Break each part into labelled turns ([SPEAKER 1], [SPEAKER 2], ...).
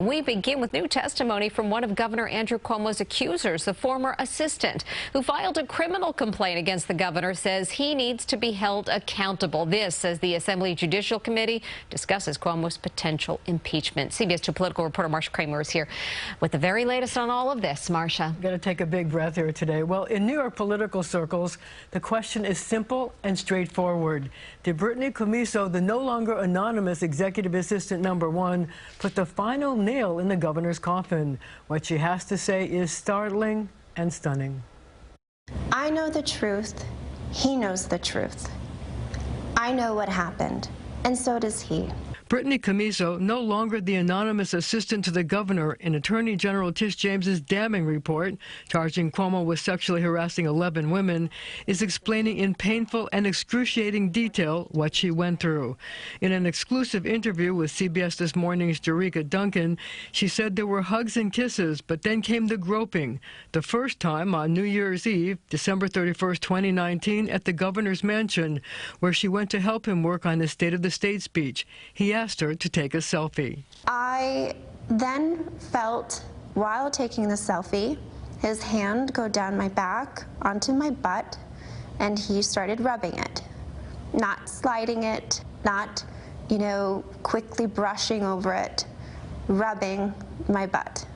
[SPEAKER 1] We begin with new testimony from one of Governor Andrew Cuomo's accusers. The former assistant who filed a criminal complaint against the governor says he needs to be held accountable. This as the Assembly Judicial Committee discusses Cuomo's potential impeachment. CBS 2 political reporter Marsha Kramer is here with the very latest on all of this. Marsha.
[SPEAKER 2] Got to take a big breath here today. Well, in New York political circles, the question is simple and straightforward. Did Brittany Commisso, the no longer anonymous executive assistant #1, put the final nail in the governor's coffin? What she has to say is startling and stunning.
[SPEAKER 3] I know the truth. He knows the truth. I know what happened, and so does he.
[SPEAKER 2] Brittany Commisso, no longer the anonymous assistant to the governor, in Attorney General Tish James's damning report charging Cuomo with sexually harassing 11 women, is explaining in painful and excruciating detail what she went through. In an exclusive interview with CBS This Morning's Jericka Duncan, she said there were hugs and kisses, but then came the groping, the first time on New Year's Eve, December 31st, 2019, at the governor's mansion, where she went to help him work on his State of the State speech. He asked her to take a selfie.
[SPEAKER 3] I then felt, while taking the selfie, his hand go down my back onto my butt, and he started rubbing it. Not sliding it, not, quickly brushing over it, rubbing my butt.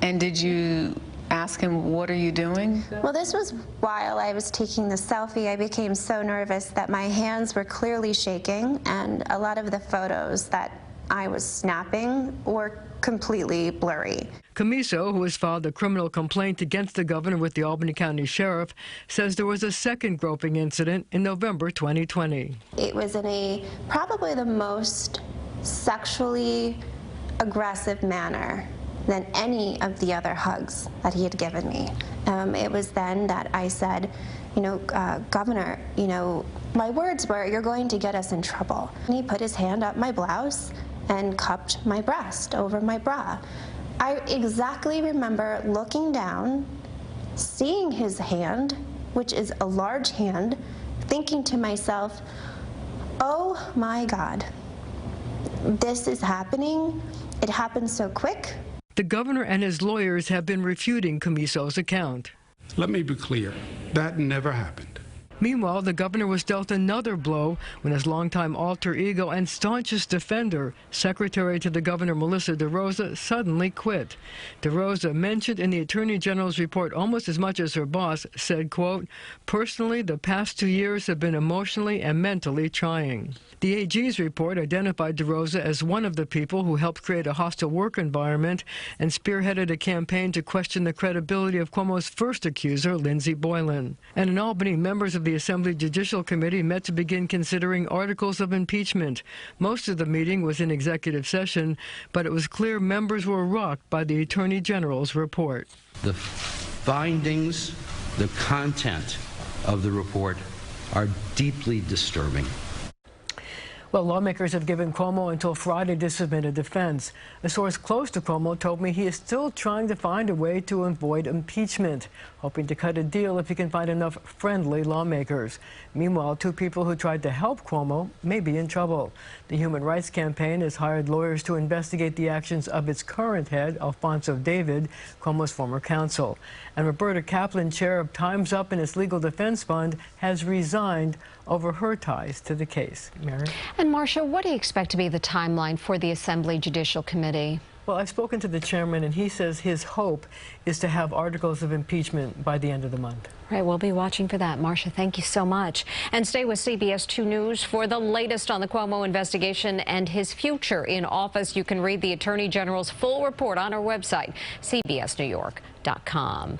[SPEAKER 4] And did you ask him, what are you doing?
[SPEAKER 3] Well, this was while I was taking the selfie. I became so nervous that my hands were clearly shaking, and a lot of the photos that I was snapping were completely blurry.
[SPEAKER 2] Commisso, who has filed a criminal complaint against the governor with the Albany County Sheriff, says there was a second groping incident in November 2020.
[SPEAKER 3] It was in probably the most sexually aggressive manner than any of the other hugs that he had given me. It was then that I said, Governor, my words were, you're going to get us in trouble. And he put his hand up my blouse and cupped my breast over my bra. I exactly remember looking down, seeing his hand, which is a large hand, thinking to myself, oh my God, this is happening. It happened so quick.
[SPEAKER 2] The governor and his lawyers have been refuting Commisso's account.
[SPEAKER 5] Let me be clear, that never happened.
[SPEAKER 2] Meanwhile, the governor was dealt another blow when his longtime alter ego and staunchest defender, Secretary to the Governor Melissa DeRosa, suddenly quit. DeRosa, mentioned in the Attorney General's report almost as much as her boss, said, quote, personally, the past 2 years have been emotionally and mentally trying. The AG's report identified DeRosa as one of the people who helped create a hostile work environment and spearheaded a campaign to question the credibility of Cuomo's first accuser, Lindsey Boylan. And in Albany, members of the Assembly Judicial Committee met to begin considering articles of impeachment. Most of the meeting was in executive session, but it was clear members were rocked by the Attorney General's report.
[SPEAKER 6] The findings, the content of the report are deeply disturbing.
[SPEAKER 2] Well, lawmakers have given Cuomo until Friday to submit a defense. A source close to Cuomo told me he is still trying to find a way to avoid impeachment, hoping to cut a deal if he can find enough friendly lawmakers. Meanwhile, 2 people who tried to help Cuomo may be in trouble. The Human Rights Campaign has hired lawyers to investigate the actions of its current head, Alfonso David, Cuomo's former counsel. And Roberta Kaplan, chair of Time's Up and its Legal Defense Fund, has resigned over her ties to the case. Mary?
[SPEAKER 1] And Marsha, what do you expect to be the timeline for the Assembly Judicial Committee?
[SPEAKER 2] Well, I've spoken to the chairman, and he says his hope is to have articles of impeachment by the end of the month.
[SPEAKER 1] Right, we'll be watching for that. Marsha, thank you so much. And stay with CBS 2 News for the latest on the Cuomo investigation and his future in office. You can read the Attorney General's full report on our website, cbsnewyork.com.